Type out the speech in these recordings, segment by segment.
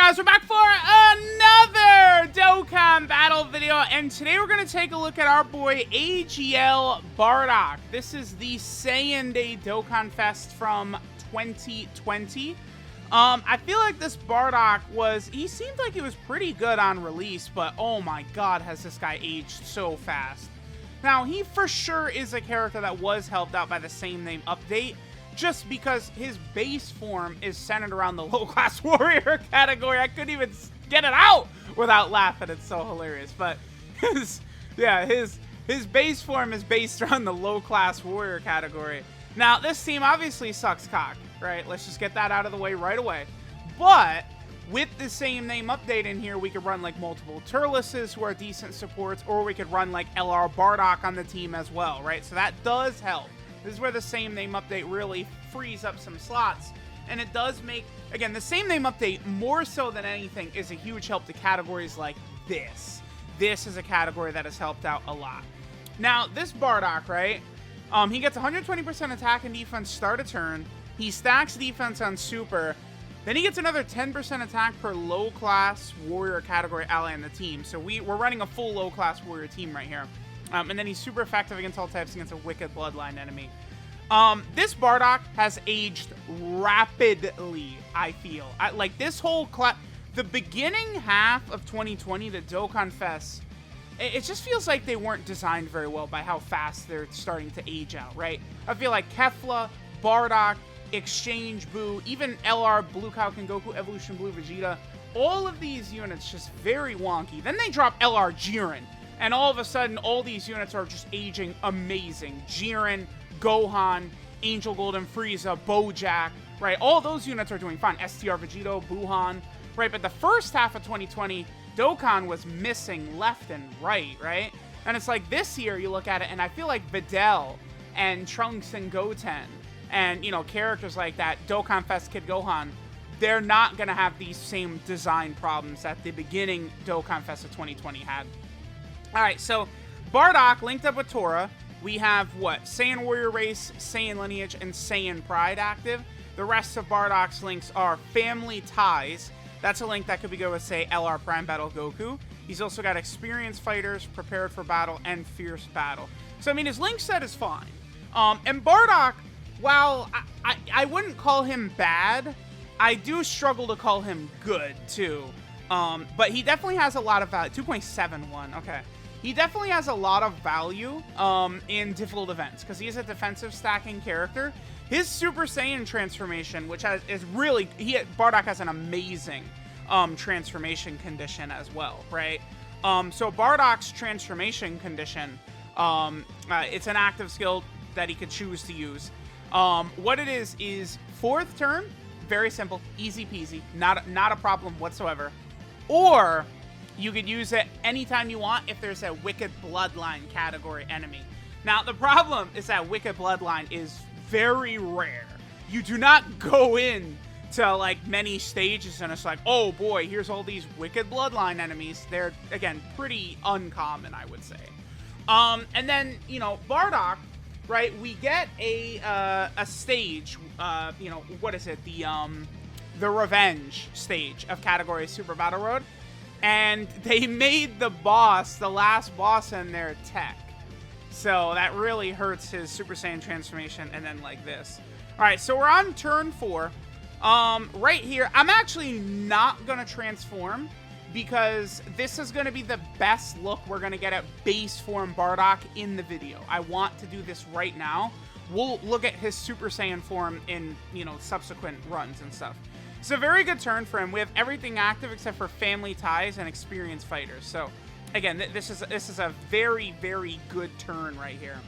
guys? We're back for another Dokkan battle video, and today we're going to take a look at our boy AGL Bardock. This is the Saiyan Day Dokkan Fest from 2020. I feel like this Bardock he seemed like he was pretty good on release, but oh my god, has this guy aged so fast. Now, he for sure is a character that was helped out by the same name update, just because his base form is centered around the low-class warrior category. I couldn't even get it out without laughing. It's so hilarious. But his base form is based around the low-class warrior category. Now, this team obviously sucks cock, right? Let's just get that out of the way right away. But with the same name update in here, we could run like multiple Turleses who are decent supports, or we could run like LR Bardock on the team as well, right? So that does help. This is where the same name update really frees up some slots. And it does make, again, the same name update, more so than anything, is a huge help to categories like this. This is a category that has helped out a lot. Now, this Bardock, right? He gets 120% attack and defense start a turn. He stacks defense on super. Then he gets another 10% attack per low-class warrior category ally on the team. So we're running a full low-class warrior team right here. And then he's super effective against all types against a wicked bloodline enemy. This Bardock has aged rapidly, I feel. Like, this whole class, the beginning half of 2020, the Dokkan Fest, it just feels like they weren't designed very well by how fast they're starting to age out, right? I feel like Kefla, Bardock, Exchange Buu, even LR Blue Cow Goku, Evolution Blue Vegeta, all of these units just very wonky. Then they drop LR Jiren. And all of a sudden, all these units are just aging amazing. Jiren, Gohan, Angel Golden Frieza, Bojack, right? All those units are doing fine. STR Vegito, Buhan, right? But the first half of 2020, Dokkan was missing left and right? And it's like this year, you look at it, and I feel like Videl and Trunks and Goten and, you know, characters like that, Dokkan Fest Kid Gohan, they're not going to have these same design problems that the beginning Dokkan Fest of 2020 had. Alright, so Bardock linked up with Tora. We have, what, Saiyan Warrior Race, Saiyan Lineage, and Saiyan Pride active. The rest of Bardock's links are Family Ties. That's a link that could be good with, say, LR Prime Battle Goku. He's also got Experienced Fighters, Prepared for Battle, and Fierce Battle. So, I mean, his link set is fine. And Bardock, while I wouldn't call him bad, I do struggle to call him good, too. But he definitely has a lot of value. 2.71, okay. He definitely has a lot of value in difficult events because he is a defensive stacking character. His Super Saiyan transformation, which Bardock has an amazing transformation condition as well, right? So Bardock's transformation condition, it's an active skill that he could choose to use. What it is fourth turn, very simple, easy peasy, not a problem whatsoever. Or you could use it anytime you want if there's a Wicked Bloodline category enemy. Now, the problem is that Wicked Bloodline is very rare. You do not go in to, like, many stages and it's like, oh boy, here's all these Wicked Bloodline enemies. They're, again, pretty uncommon, I would say. And then, you know, Bardock, right, we get a stage, you know, what is it? The Revenge stage of category Super Battle Road. And they made the last boss in there tech. So that really hurts his Super Saiyan transformation and then like this. Alright, so we're on turn 4. Right here, I'm actually not going to transform because this is going to be the best look we're going to get at base form Bardock in the video. I want to do this right now. We'll look at his Super Saiyan form in, you know, subsequent runs and stuff. It's a very good turn for him. We have everything active except for Family Ties and Experienced Fighters. So, again, this is a very, very good turn right here.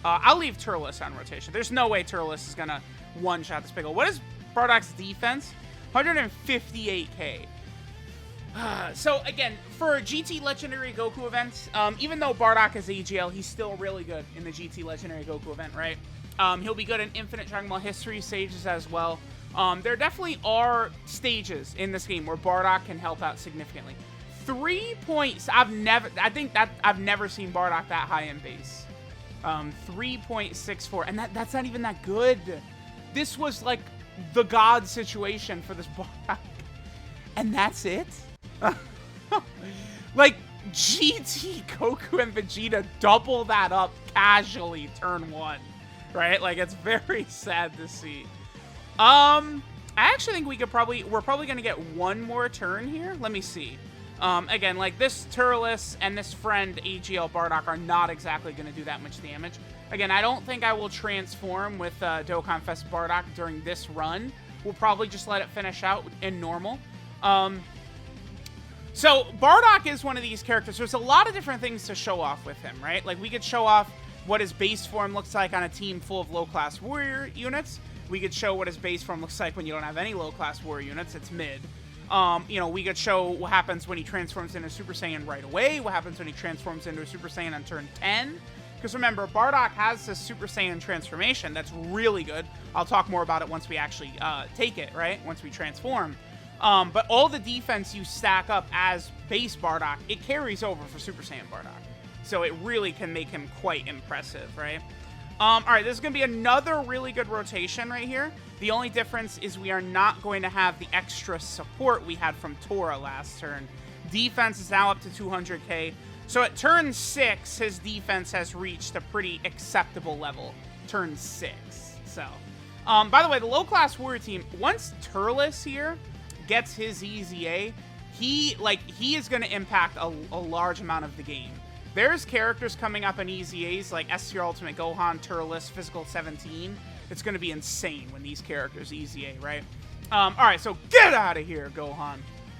I'll leave Turles on rotation. There's no way Turles is going to one-shot this pickle. What is Bardock's defense? 158k. So, again, for GT Legendary Goku events, even though Bardock is AGL, he's still really good in the GT Legendary Goku event, right? He'll be good in Infinite Dragon Ball History stages as well. There definitely are stages in this game where Bardock can help out significantly. 3 points. I've never seen Bardock that high in base. 3.64, and that's not even that good. This was like the god situation for this Bardock. And that's it? Like, GT, Goku, and Vegeta double that up casually turn 1, right? Like, it's very sad to see. I actually think we're probably going to get one more turn here. Let me see. Again, like, this Turles and this friend, AGL Bardock, are not exactly going to do that much damage. Again, I don't think I will transform with Dokkan Fest Bardock during this run. We'll probably just let it finish out in normal. So, Bardock is one of these characters. There's a lot of different things to show off with him, right? Like, we could show off what his base form looks like on a team full of low-class warrior units. We could show what his base form looks like when you don't have any low-class warrior units. It's mid. You know, we could show what happens when he transforms into Super Saiyan right away, what happens when he transforms into a Super Saiyan on turn 10. Because remember, Bardock has this Super Saiyan transformation that's really good. I'll talk more about it once we actually take it, right? Once we transform. But all the defense you stack up as base Bardock, it carries over for Super Saiyan Bardock. So it really can make him quite impressive, right? Alright, this is going to be another really good rotation right here. The only difference is we are not going to have the extra support we had from Tora last turn. Defense is now up to 200k. So at turn 6, his defense has reached a pretty acceptable level. Turn 6. So, by the way, the low-class warrior team, once Turles here gets his EZA, he is going to impact a large amount of the game. There's characters coming up in EZAs like STR Ultimate Gohan, Turles, Physical 17. It's going to be insane when these characters EZA, right? Alright, so get out of here, Gohan.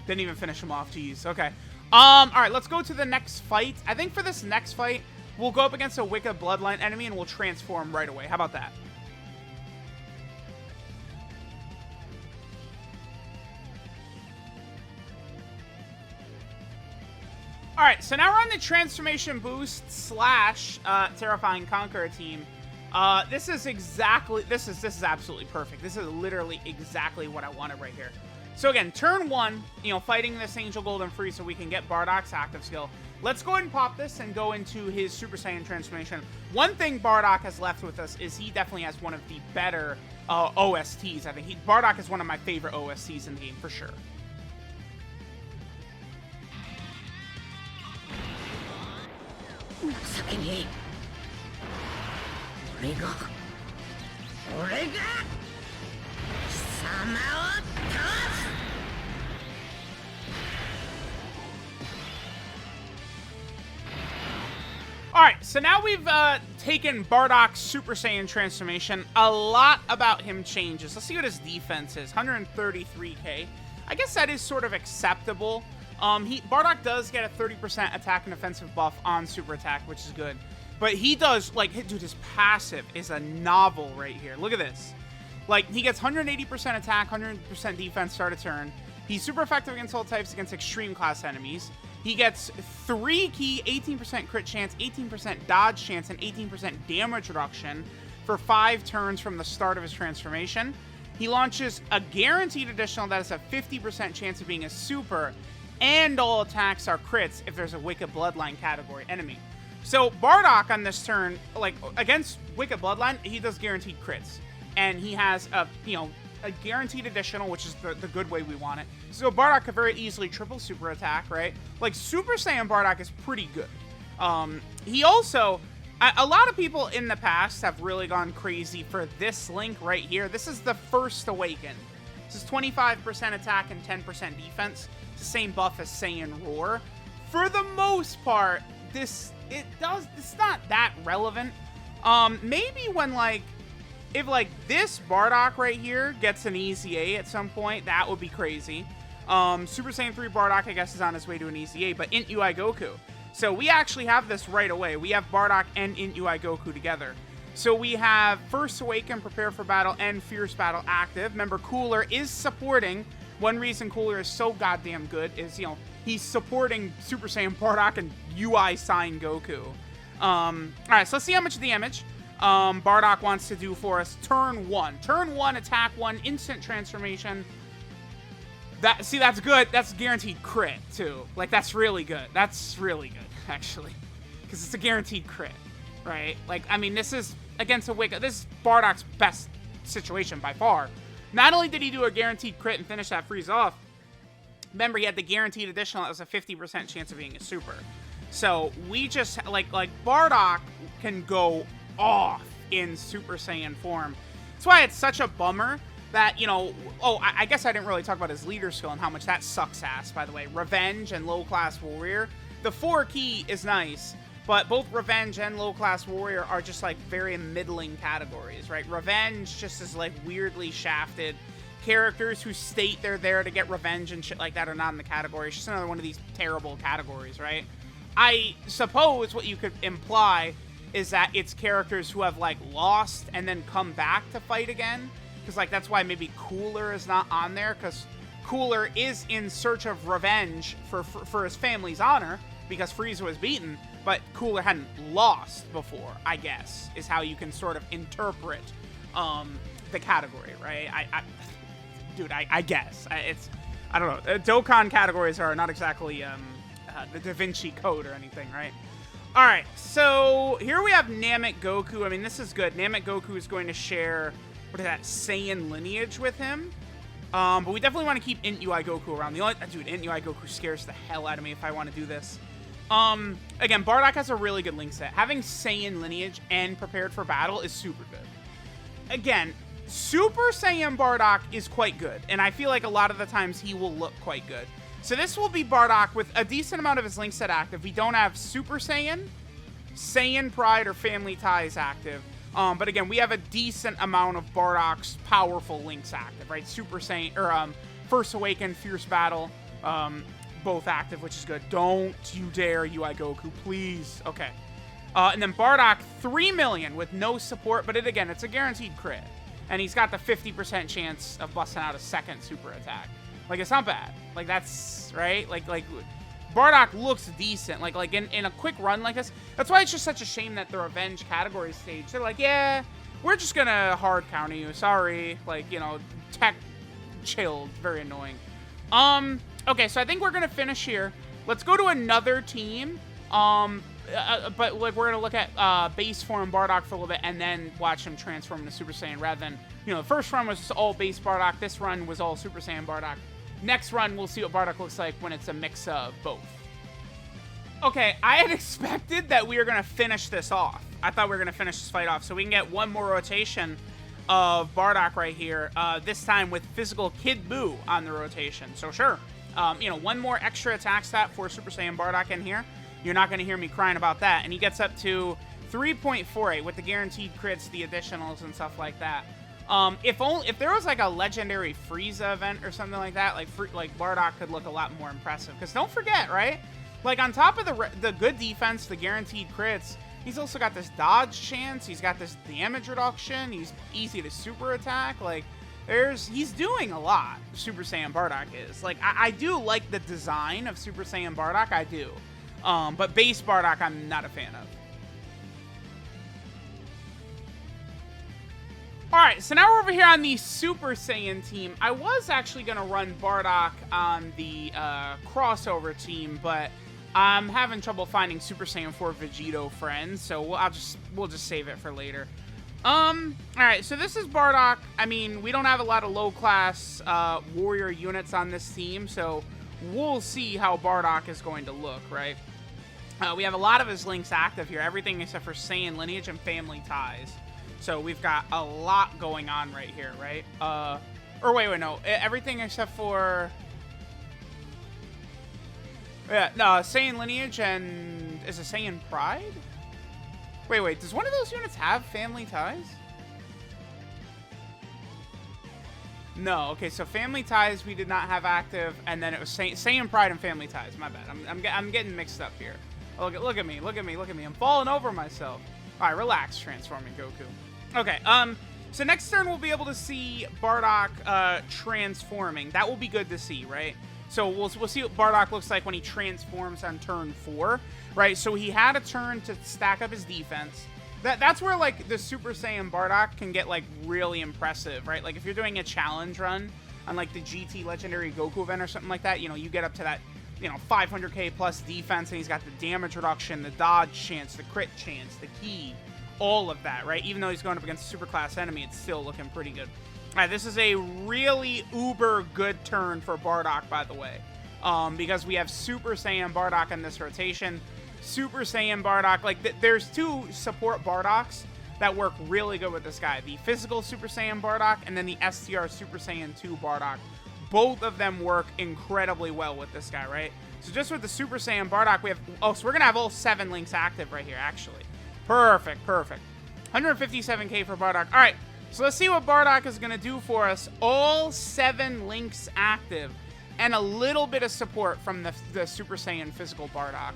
Didn't even finish him off, jeez. Okay. Alright, let's go to the next fight. I think for this next fight, we'll go up against a Wicca Bloodline enemy and we'll transform right away. How about that? Alright, so now we're on the Transformation Boost / Terrifying Conqueror team. This is absolutely perfect. This is literally exactly what I wanted right here. So again, turn 1, you know, fighting this Angel Golden Free so we can get Bardock's active skill. Let's go ahead and pop this and go into his Super Saiyan transformation. One thing Bardock has left with us is he definitely has one of the better OSTs. I think Bardock is one of my favorite OSTs in the game for sure. Alright, so now we've taken Bardock's Super Saiyan transformation. A lot about him changes. Let's see what his defense is. 133k. I guess that is sort of acceptable. Bardock does get a 30% attack and defensive buff on super attack, which is good. But he does, like, dude, his passive is a novel right here. Look at this. Like, he gets 180% attack, 100% defense start of turn. He's super effective against all types against extreme class enemies. He gets 3 key, 18% crit chance, 18% dodge chance, and 18% damage reduction for 5 turns from the start of his transformation. He launches a guaranteed additional that has a 50% chance of being a super, and all attacks are crits if there's a Wicca Bloodline category enemy. So Bardock on this turn, like, against Wicca Bloodline, he does guaranteed crits. And he has a guaranteed additional, which is the good way we want it. So Bardock could very easily triple super attack, right? Like, Super Saiyan Bardock is pretty good. He also, a lot of people in the past have really gone crazy for this link right here. This is the First Awaken. This is 25% attack and 10% defense. It's the same buff as Saiyan Roar. For the most part, it's not that relevant. Maybe when, like, if, like, this Bardock right here gets an EZA at some point, that would be crazy. Super Saiyan 3 Bardock, I guess, is on his way to an EZA, but Int UI Goku. So we actually have this right away. We have Bardock and Int UI Goku together. So we have First Awaken, Prepare for Battle, and Fierce Battle active. Remember, Cooler is supporting. One reason Cooler is so goddamn good is, you know, he's supporting Super Saiyan Bardock and UI Sign Goku. Alright, so let's see how much damage Bardock wants to do for us. Turn 1. Turn 1, attack 1, instant transformation. That's good. That's guaranteed crit, too. Like, that's really good. That's really good, actually. Because it's a guaranteed crit, right? Like, I mean, this is against a Wicca. This is Bardock's best situation by far. Not only did he do a guaranteed crit and finish that freeze off, Remember, he had the guaranteed additional that was a 50% chance of being a super. So we just, like Bardock can go off in Super Saiyan form. That's why it's such a bummer that, you know, oh, I guess I didn't really talk about his leader skill and how much that sucks ass, by the way. Revenge and Low Class Warrior. The 4 key is nice, but both Revenge and Low Class Warrior are just, like, very middling categories, right? Revenge just is, like, weirdly shafted. Characters who state they're there to get revenge and shit like that are not in the category. It's just another one of these terrible categories, right? I suppose what you could imply is that it's characters who have, like, lost and then come back to fight again. Because, like, that's why maybe Cooler is not on there, because Cooler is in search of revenge for his family's honor, because Frieza was beaten, but Cooler hadn't lost before, I guess, is how you can sort of interpret the category, right? Dude, I guess. I don't know. Dokkan categories are not exactly the Da Vinci Code or anything, right? All right, so here we have Namek Goku. I mean, this is good. Namek Goku is going to share, what is that, Saiyan lineage with him. But we definitely want to keep Int UI Goku around. Dude, Int UI Goku scares the hell out of me if I want to do this. Again, Bardock has a really good link set. Having Saiyan lineage and prepared for battle is super good. Again, Super Saiyan Bardock is quite good, and I feel like a lot of the times he will look quite good. So this will be Bardock with a decent amount of his link set active. We don't have Super Saiyan, Saiyan Pride, or Family Ties active. But again, we have a decent amount of Bardock's powerful links active, right? Super Saiyan, or First Awaken, Fierce Battle, both active, which is good. Don't you dare UI Goku, please. Okay. And then Bardock, 3 million with no support, but it's a guaranteed crit. And he's got the 50% chance of busting out a second super attack. Like, it's not bad. Like, that's, right? Like Bardock looks decent. Like in a quick run like this. That's why it's just such a shame that the Revenge category stage, they're like, yeah, we're just gonna hard counter you. Sorry. Like, you know, tech chilled. Very annoying. Okay, so I think we're gonna finish here. Let's go to another team. But like, we're gonna look at base form Bardock for a little bit, and then watch him transform into Super Saiyan. Rather than, you know, the first run was just all base Bardock. This run was all Super Saiyan Bardock. Next run, we'll see what Bardock looks like when it's a mix of both. Okay, I had expected that we were gonna finish this off. I thought we were gonna finish this fight off, so we can get one more rotation of Bardock right here. This time with physical Kid Buu on the rotation. So sure, you know, one more extra attack stat for Super Saiyan Bardock in here. You're not going to hear me crying about that. And he gets up to 3.48 with the guaranteed crits, the additionals, and stuff like that. If there was like a legendary Frieza event or something like that, like Bardock could look a lot more impressive. Because don't forget, right? Like, on top of the good defense, the guaranteed crits, he's also got this dodge chance. He's got this damage reduction. He's easy to super attack. Like, he's doing a lot. Super Saiyan Bardock is. Like, I do like the design of Super Saiyan Bardock. I do. But base Bardock, I'm not a fan of. Alright, so now we're over here on the Super Saiyan team. I was actually going to run Bardock on the crossover team, but I'm having trouble finding Super Saiyan 4 Vegito friends, so we'll just save it for later. Alright, so this is Bardock. I mean, we don't have a lot of low-class warrior units on this team, so we'll see how Bardock is going to look, right? We have a lot of his links active here, everything except for Saiyan Lineage and Family Ties. So we've got a lot going on right here, right? Or wait, no. Everything except for... Yeah, no, Saiyan Lineage and... Is it Saiyan Pride? Wait, does one of those units have Family Ties? No, okay, so Family Ties we did not have active, and then it was Saiyan Pride and Family Ties. My bad. I'm getting mixed up here. Look at me. I'm falling over myself. All right, relax, transforming Goku. Okay, so next turn we'll be able to see Bardock transforming. That will be good to see, right? So we'll see what Bardock looks like when he transforms on turn 4, right? So he had a turn to stack up his defense. That's where, like, the Super Saiyan Bardock can get, like, really impressive, right? Like, if you're doing a challenge run on, like, the GT Legendary Goku event or something like that, you know, you get up to that, you know, 500k plus defense, and he's got the damage reduction, the dodge chance, the crit chance, the key, all of that, right? Even though he's going up against a super class enemy, it's still looking pretty good. All right, this is a really uber good turn for Bardock, by the way. because we have Super Saiyan Bardock in this rotation. Super Saiyan Bardock, like, there's two support Bardocks that work really good with this guy. The physical Super Saiyan Bardock and then the STR Super Saiyan 2 Bardock. Both of them work incredibly well with this guy, right? So just with the Super Saiyan Bardock, we have... Oh, so we're going to have all 7 links active right here, actually. Perfect, perfect. 157k for Bardock. All right, so let's see what Bardock is going to do for us. All 7 links active and a little bit of support from the Super Saiyan physical Bardock.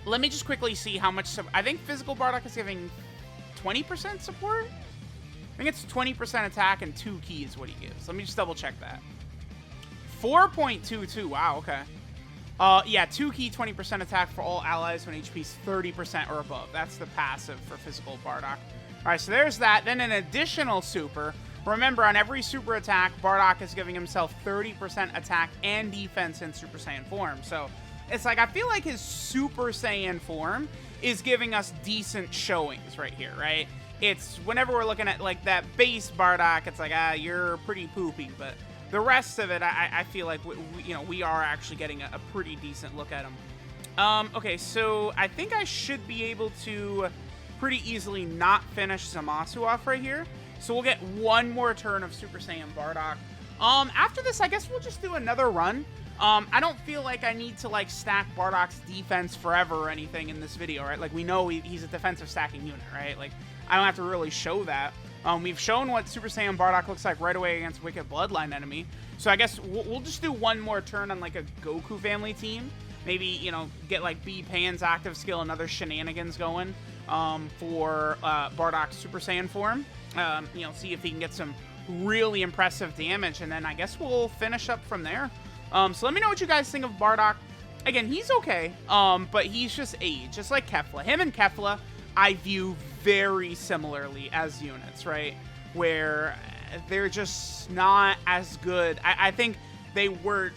Let me just quickly see how much... I think physical Bardock is giving 20% support? I think it's 20% attack and 2 keys what he gives. Let me just double check that. 4.22. Wow, okay. Yeah, 2 key, 20% attack for all allies when HP is 30% or above. That's the passive for physical Bardock. All right, so there's that. Then an additional super. Remember, on every super attack, Bardock is giving himself 30% attack and defense in Super Saiyan form. So it's like, I feel like his Super Saiyan form is giving us decent showings right here, right? It's, whenever we're looking at, like, that base Bardock, it's like, you're pretty poopy. But the rest of it, I feel like, we are actually getting a pretty decent look at him. Okay, so I think I should be able to pretty easily not finish Zamasu off right here. So we'll get one more turn of Super Saiyan Bardock. After this, I guess we'll just do another run. I don't feel like I need to, like, stack Bardock's defense forever or anything in this video, right? Like, we know he's a defensive stacking unit, right? Like, I don't have to really show that. We've shown what Super Saiyan Bardock looks like right away against Wicked Bloodline enemy. So I guess we'll just do one more turn on, like, a Goku family team. Maybe, get, like, B Pan's active skill and other shenanigans going for Bardock's Super Saiyan form. See if he can get some really impressive damage, and then I guess we'll finish up from there. So let me know what you guys think of Bardock. Again, he's okay, but he's just age, just like Kefla. Him and Kefla, I view very similarly as units, right? Where they're just not as good. I think they were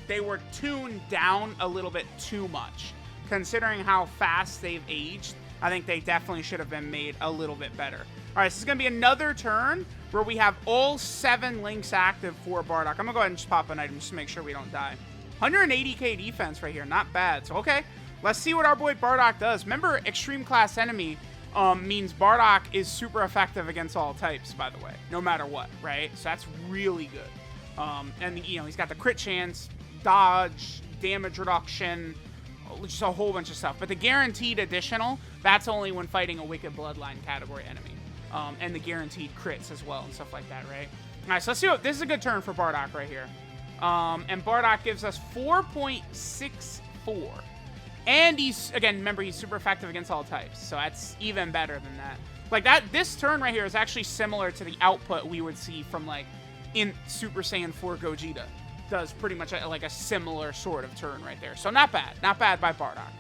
tuned down a little bit too much. Considering how fast they've aged, I think they definitely should have been made a little bit better. All right, so this is going to be another turn where we have all 7 links active for Bardock. I'm going to go ahead and just pop an item just to make sure we don't die. 180k defense right here. Not bad. So, okay, let's see what our boy Bardock does. Remember, extreme class enemy means Bardock is super effective against all types, by the way, no matter what, right? So that's really good. And, he's got the crit chance, dodge, damage reduction, just a whole bunch of stuff. But the guaranteed additional, that's only when fighting a Wicked Bloodline category enemy. And the guaranteed crits as well and stuff like that, right? All right, so let's see what... This is a good turn for Bardock right here. And Bardock gives us 4.64. And he's, again, remember, he's super effective against all types. So that's even better than that. Like, this turn right here is actually similar to the output we would see from, like, in Super Saiyan 4 Gogeta. Does pretty much, like, a similar sort of turn right there. So not bad. Not bad by Bardock.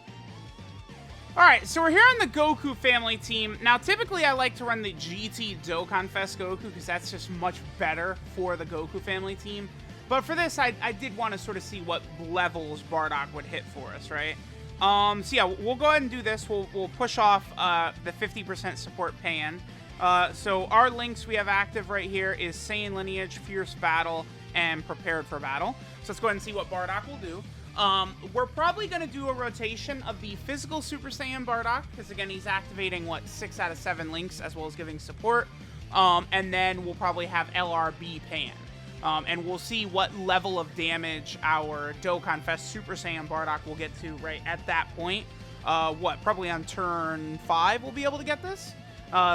Alright, so we're here on the Goku family team. Now, typically I like to run the GT Dokkan Fest Goku because that's just much better for the Goku family team. But for this, I did want to sort of see what levels Bardock would hit for us, right? So yeah, we'll go ahead and do this. We'll push off the 50% support Pan. So our links we have active right here is Saiyan Lineage, Fierce Battle, and Prepared for Battle. So let's go ahead and see what Bardock will do. We're probably going to do a rotation of the physical Super Saiyan Bardock, because again, he's activating, 6 out of 7 links, as well as giving support. And then we'll probably have LRB Pan. And we'll see what level of damage our Dokkan Fest Super Saiyan Bardock will get to right at that point. Probably on turn 5 we'll be able to get this.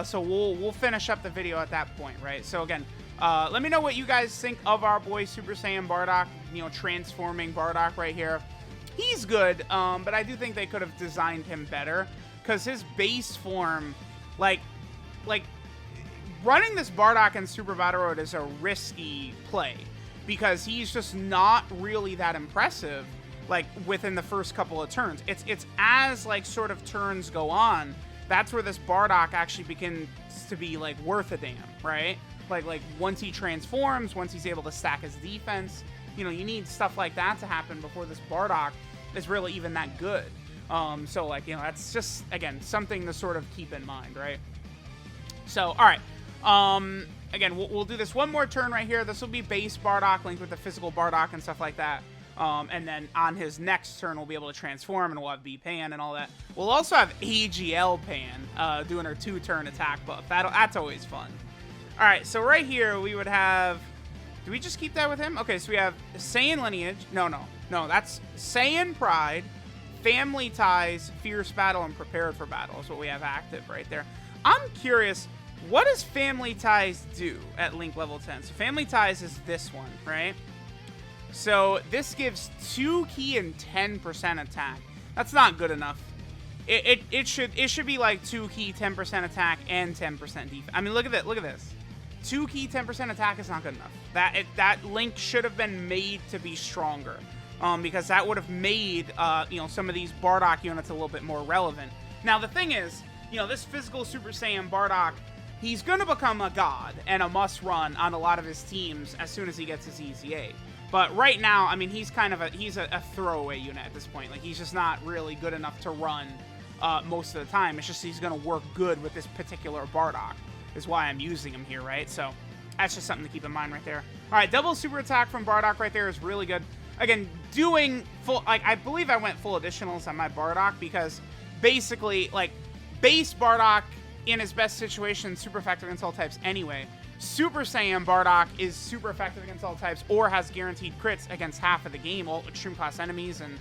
So we'll finish up the video at that point, right? So again, let me know what you guys think of our boy Super Saiyan Bardock, transforming Bardock right here. He's good, but I do think they could have designed him better, because his base form, like running this Bardock in Super Battle Road is a risky play, because he's just not really that impressive, within the first couple of turns. It's as, sort of turns go on, that's where this Bardock actually begins to be, worth a damn, right? Like once he transforms, once he's able to stack his defense, you need stuff like that to happen before this Bardock is really even that good. So that's just, again, something to sort of keep in mind, right? So, all right. Again, we'll do this one more turn right here. This will be base Bardock linked with the physical Bardock and stuff like that. And then on his next turn, we'll be able to transform, and we'll have B-Pan and all that. We'll also have AGL Pan doing her 2-turn attack buff. That's always fun. All right, so right here, we would have... Do we just keep that with him? Okay, so we have Saiyan Lineage. No, that's Saiyan Pride, Family Ties, Fierce Battle, and Prepared for Battle is what we have active right there. I'm curious, what does Family Ties do at Link level 10? So Family Ties is this one, right? So this gives 2 ki and 10% attack. That's not good enough. It should be like 2 ki, 10% attack, and 10% defense. I mean, look at this. 2 ki, 10% attack is not good enough. That Link should have been made to be stronger, because that would have made some of these Bardock units a little bit more relevant. Now the thing is, this physical Super Saiyan Bardock, he's gonna become a god and a must-run on a lot of his teams as soon as he gets his EZA. But right now, I mean, he's kind of a throwaway unit at this point. Like, he's just not really good enough to run most of the time. It's just he's going to work good with this particular Bardock is why I'm using him here, right? So that's just something to keep in mind right there. All right, double super attack from Bardock right there is really good. Again, doing full, like, I believe I went full additionals on my Bardock because basically, like, base Bardock in his best situation, super effective against all types anyway. Super Saiyan Bardock is super effective against all types or has guaranteed crits against half of the game, all extreme class enemies and,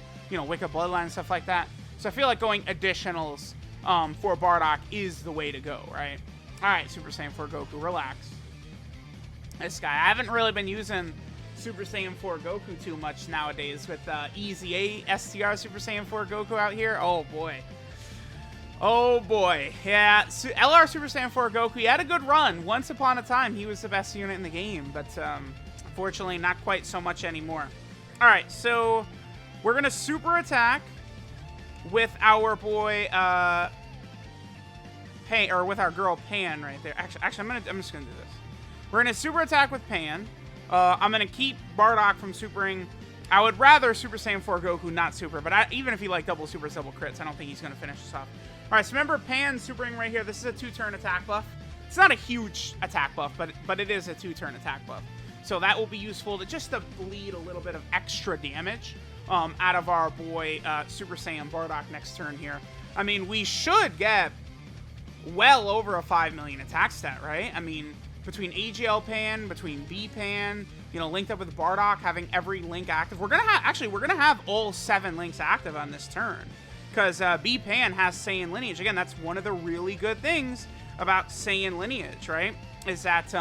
Wicked Bloodline and stuff like that. So I feel like going additionals for Bardock is the way to go, right? All right, Super Saiyan 4 Goku, relax. This guy, I haven't really been using Super Saiyan 4 Goku too much nowadays with EZA STR Super Saiyan 4 Goku out here. Oh, boy. Oh boy, yeah, LR Super Saiyan 4 Goku, he had a good run. Once upon a time, he was the best unit in the game, but unfortunately, not quite so much anymore. All right, so we're gonna super attack with our boy Pan, or with our girl Pan right there. Actually, I'm just gonna do this. We're gonna super attack with Pan. I'm gonna keep Bardock from supering. I would rather Super Saiyan 4 Goku not super, but even if he like double supers, double crits, I don't think he's gonna finish this off. All right, so remember Pan supering right here. This is a 2-turn attack buff. It's not a huge attack buff, but it is a 2-turn attack buff. So that will be useful to bleed a little bit of extra damage out of our boy Super Saiyan Bardock next turn here. I mean, we should get well over a 5 million attack stat, right? I mean, between AGL Pan, between B Pan, linked up with Bardock, having every link active. We're gonna have all 7 links active on this turn. Because B-Pan has Saiyan Lineage. Again, that's one of the really good things about Saiyan Lineage, right? Is that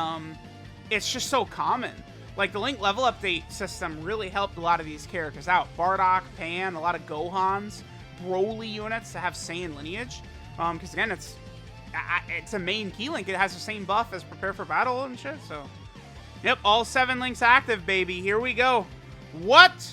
it's just so common. Like, the Link level update system really helped a lot of these characters out. Bardock, Pan, a lot of Gohans, Broly units to have Saiyan Lineage. Because, again, it's a main key link. It has the same buff as Prepare for Battle and shit, so... Yep, all 7 links active, baby. Here we go. What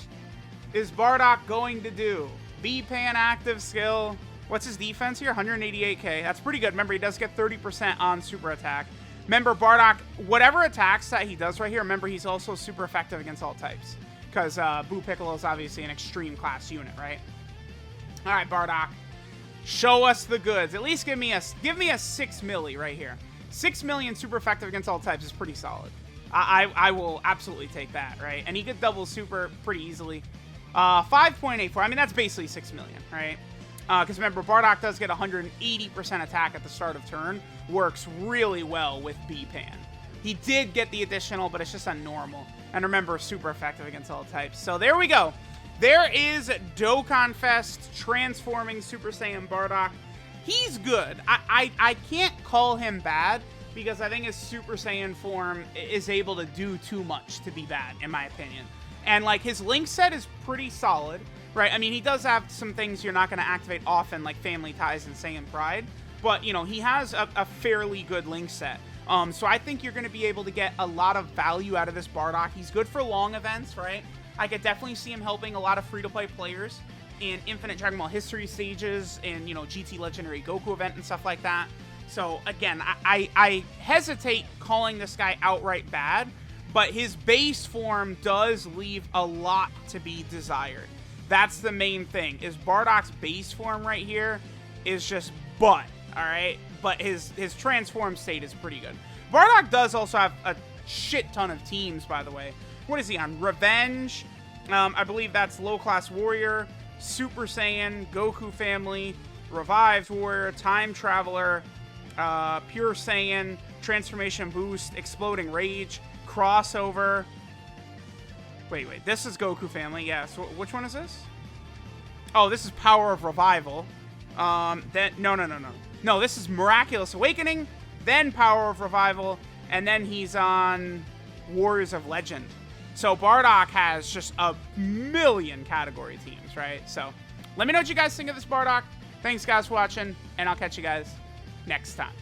is Bardock going to do? B-Pan active skill. What's his defense here? 188k. That's pretty good. Remember, he does get 30% on super attack. Remember, Bardock, whatever attacks that he does right here, remember, he's also super effective against all types. Because Boo Piccolo is obviously an extreme class unit, right? All right, Bardock. Show us the goods. At least give me a 6 milli right here. 6 million super effective against all types is pretty solid. I will absolutely take that, right? And he could double super pretty easily. 5.84. I mean, that's basically 6 million, right? Because remember, Bardock does get 180% attack at the start of turn. Works really well with B-Pan. He did get the additional, but it's just a normal. And remember, super effective against all types. So there we go. There is Dokkan Fest transforming Super Saiyan Bardock. He's good. I can't call him bad because I think his Super Saiyan form is able to do too much to be bad, in my opinion. And, like, his link set is pretty solid, right? I mean, he does have some things you're not going to activate often, like Family Ties and Saiyan Pride. But, he has a fairly good link set. So I think you're going to be able to get a lot of value out of this Bardock. He's good for long events, right? I could definitely see him helping a lot of free-to-play players in Infinite Dragon Ball History stages and, GT Legendary Goku event and stuff like that. So, again, I hesitate calling this guy outright bad, but his base form does leave a lot to be desired. That's the main thing, is Bardock's base form right here is just butt, all right? But his transform state is pretty good. Bardock does also have a shit ton of teams, by the way. What is he on? Revenge, I believe that's Low Class Warrior, Super Saiyan, Goku Family, Revived Warrior, Time Traveler, Pure Saiyan, Transformation Boost, Exploding Rage, Crossover. Wait, this is Goku Family. Yeah, so which one is this? Oh, this is Power of Revival. No, this is Miraculous Awakening, then Power of Revival, and then he's on Warriors of Legend. So Bardock has just a million category teams, right? So let me know what you guys think of this Bardock. Thanks, guys, for watching, and I'll catch you guys next time.